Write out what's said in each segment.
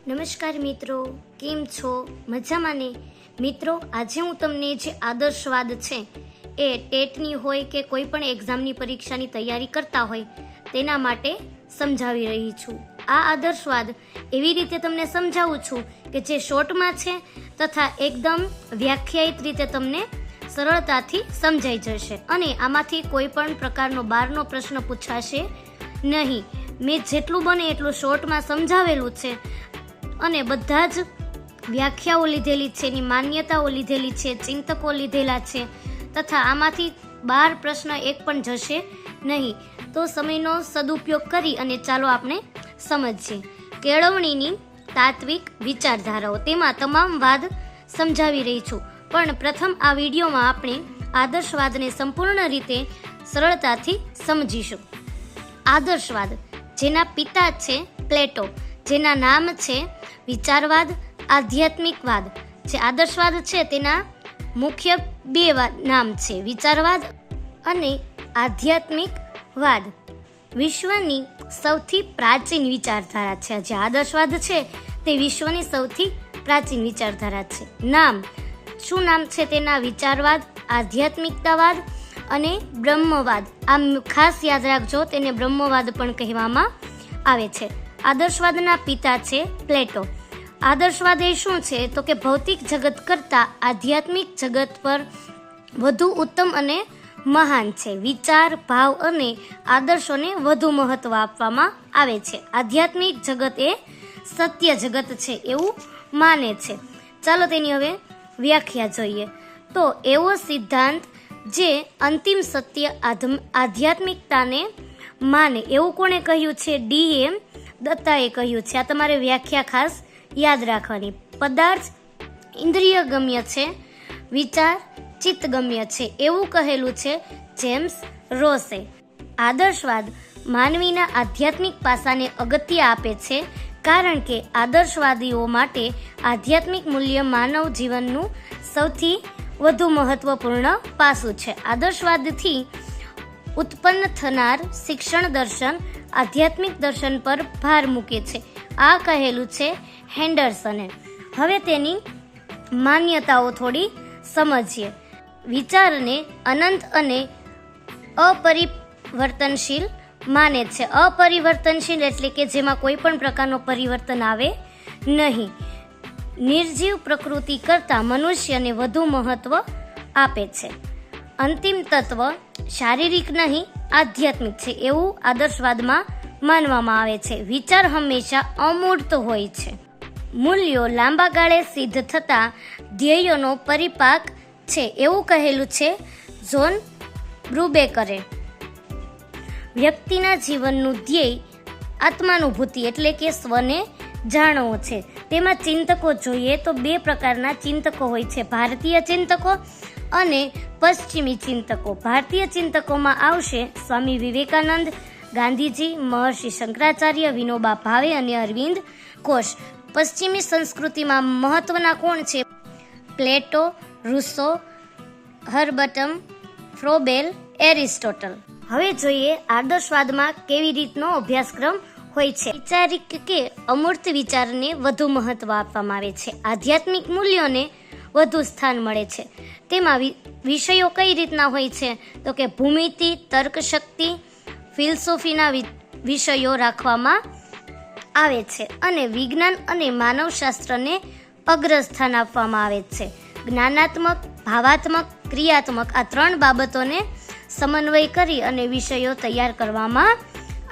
નમસ્કાર મિત્રો, કેમ છો? મજામાં ને? મિત્રો, આજે હું તમને જે આદર્શવાદ છે એ ટેટની હોય કે કોઈ પણ એક્ઝામની પરીક્ષાની તૈયારી કરતા હોય તેના માટે સમજાવી રહી છું. આ આદર્શવાદ એવી રીતે તમને સમજાવું છું કે જે શોર્ટમાં છે તથા એકદમ વ્યાખ્યાયિત રીતે તમને સરળતાથી સમજાઈ જશે અને આમાંથી કોઈ પણ પ્રકારનો બહારનો પ્રશ્ન પૂછાશે નહીં. મેં જેટલું બને એટલું શોર્ટમાં સમજાવેલું છે અને બધા જ વ્યાખ્યાઓ લીધેલી છે, એની માન્યતાઓ લીધેલી છે, ચિંતકો લીધેલા છે તથા આમાંથી 12 પ્રશ્ન એક પણ જશે નહીં. તો સમયનો સદુપયોગ કરી અને ચાલો આપણે સમજીએ. કેળવણીની તાત્વિક વિચારધારાઓ, તેમાં તમામ વાદ સમજાવી રહી છું, પણ પ્રથમ આ વિડીયોમાં આપણે આદર્શવાદને સંપૂર્ણ રીતે સરળતાથી સમજીશું. આદર્શવાદ, જેના પિતા છે પ્લેટો, જેના નામ છે વિચારવાદ, આધ્યાત્મિકવાદ. જે આદર્શવાદ છે તેના મુખ્ય 2 નામ છે, વિચારવાદ અને આધ્યાત્મિકવાદ. વિશ્વની સૌથી પ્રાચીન વિચારધારા છે. જે આદર્શવાદ છે તે વિશ્વની સૌથી પ્રાચીન વિચારધારા છે. નામ શું નામ છે તેના? વિચારવાદ, આધ્યાત્મિકતાવાદ અને બ્રહ્મવાદ. આમ ખાસ યાદ રાખજો, તેને બ્રહ્મવાદ પણ કહેવામાં આવે છે. આદર્શવાદના પિતા છે પ્લેટો. આદર્શવાદ એ શું છે તો કે ભૌતિક જગત કરતાં આધ્યાત્મિક જગત પર વધુ ઉત્તમ અને મહાન છે. વિચાર, ભાવ અને આદર્શોને વધુ મહત્વ આપવામાં આવે છે. આધ્યાત્મિક જગત એ સત્ય જગત છે એવું માને છે. ચાલો તેની હવે વ્યાખ્યા જોઈએ. તો એવો સિદ્ધાંત જે અંતિમ સત્ય આધ્યાત્મિકતાને માને, એવું કોણે કહ્યું છે? D.M. દત્તાએ કહ્યું છે. આ તમારે વ્યાખ્યા ખાસ યાદ રાખવાની. પદાર્થ ઇન્દ્રિય ગમ્ય છે, વિચાર ચિત્તગમ્ય છે, એવું કહેલું છે જેમ્સ રોસે. આદર્શવાદ માનવીના આધ્યાત્મિક પાસાને અગત્ય આપે છે, કારણ કે આદર્શવાદીઓ માટે આધ્યાત્મિક મૂલ્ય માનવ જીવનનું સૌથી વધુ મહત્વપૂર્ણ પાસું છે. આદર્શવાદથી ઉત્પન્ન થનાર શિક્ષણ દર્શન આધ્યાત્મિક દર્શન પર ભાર મૂકે છે. આ કહેલું છે હેન્ડરસને. હવે તેની માન્યતાઓ થોડી સમજીએ. વિચારને અનંત અને અપરિવર્તનશીલ માને છે. અપરિવર્તનશીલ એટલે કે જેમાં કોઈ પણ પ્રકારનો પરિવર્તન આવે નહીં. નિર્જીવ પ્રકૃતિ કરતાં મનુષ્યને વધુ મહત્વ આપે છે. અંતિમ તત્વ શારીરિક નહીં આધ્યાત્મિક છે એવું આદર્શવાદમાં માનવામાં આવે છે. વિચાર હંમેશા અમૂર્ત હોય છે. મૂલ્યો લાંબા ગાળે સિદ્ધ થતા ધ્યેયોનો પરિપાક છે એવું કહેલું છે જોન બ્રુબેકરે. વ્યક્તિના જીવનનું ધ્યેય આત્માનુભૂતિ એટલે કે સ્વને જાણવો છે. તેમાં ચિંતકો જોઈએ તો 2 પ્રકારના ચિંતકો હોય છે, ભારતીય ચિંતકો અને પશ્ચિમી ચિંતકો. ભારતીય ચિંતકોમાં આવશે સ્વામી વિવેકાનંદ, ગાંધીજી, મહર્ષિ શંકરાચાર્ય, વિનોબા ભાવે અને અરવિંદ ઘોષ. પશ્ચિમી સંસ્કૃતિમાં મહત્વના કોણ છે? પ્લેટો, રૂસો, હર્બર્ટ ફ્રોબેલ, એરિસ્ટોટલ. હવે જોઈએ આદર્શવાદમાં કેવી રીતનો અભ્યાસક્રમ હોય છે. વૈચારિક કે અમૂર્ત વિચારને વધુ મહત્વ આપવામાં આવે છે. આધ્યાત્મિક મૂલ્યોને વધુ સ્થાન મળે છે. તેમાં વિષયો કઈ રીતના હોય છે તો કે ભૂમિતિ, તર્કશક્તિ, ફિલસૂફીના વિષયો રાખવામાં આવે છે અને વિજ્ઞાન અને માનવશાસ્ત્રને અગ્રસ્થાન આપવામાં આવે છે. જ્ઞાનાત્મક, ભાવાત્મક, ક્રિયાત્મક આ 3 બાબતોને સમન્વય કરી અને વિષયો તૈયાર કરવામાં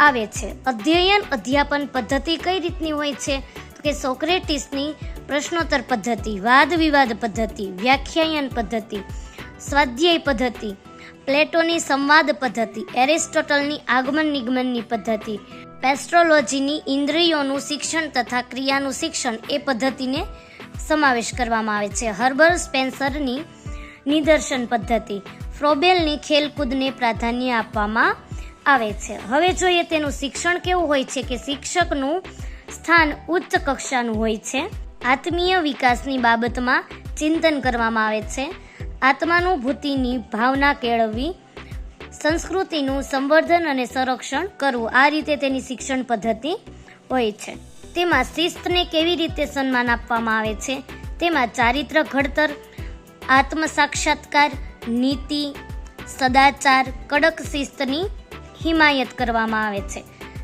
આવે છે. અધ્યયન અધ્યાપન પદ્ધતિ કઈ રીતની હોય છે તો કે સોક્રેટિસની પ્રશ્નોત્તર પદ્ધતિ, વાદ વિવાદ પદ્ધતિ, વ્યાખ્યાયન પદ્ધતિ, સ્વાધ્યાય પદ્ધતિ, પ્લેટોની સંવાદ પદ્ધતિ, એરિસ્ટોટલની આગમન નિગમનની પદ્ધતિ, પેસ્ટ્રોલોજીની ઇન્દ્રિયોનું શિક્ષણ તથા ક્રિયાનું શિક્ષણ એ પદ્ધતિને સમાવેશ કરવામાં આવે છે. હર્બર્ટ સ્પેન્સરની નિદર્શન પદ્ધતિ, ફ્રોબેલની ખેલકૂદને પ્રાધાન્ય આપવામાં આવે છે. હવે જોઈએ તેનું શિક્ષણ કેવું હોય છે કે શિક્ષકનું સ્થાન ઉચ્ચ કક્ષાનું હોય છે. આત્મીય વિકાસની બાબતમાં ચિંતન કરવામાં આવે છે. આત્માનુભૂતિની ભાવના કેળવવી, સંસ્કૃતિનું સંવર્ધન અને સંરક્ષણ કરવું, આ રીતે તેની શિક્ષણ પદ્ધતિ હોય છે. તેમાં શિસ્તને કેવી રીતે સન્માન આપવામાં આવે છે, તેમાં ચારિત્ર ઘડતર, આત્મસાક્ષાત્કાર, નીતિ, સદાચાર, કડક શિસ્તની હિમાયત કરવામાં આવે છે.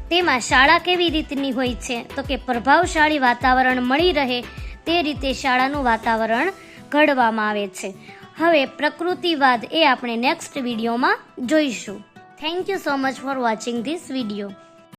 તેમાં શાળા કેવી રીતની હોય છે, તો કે પ્રભાવશાળી વાતાવરણ મળી રહે તે રીતે શાળાનું વાતાવરણ ઘડવામાં આવે છે. હવે પ્રકૃતિવાદ એ આપણે નેક્સ્ટ વિડીયોમાં જોઈશું. Thank you so much for watching this video.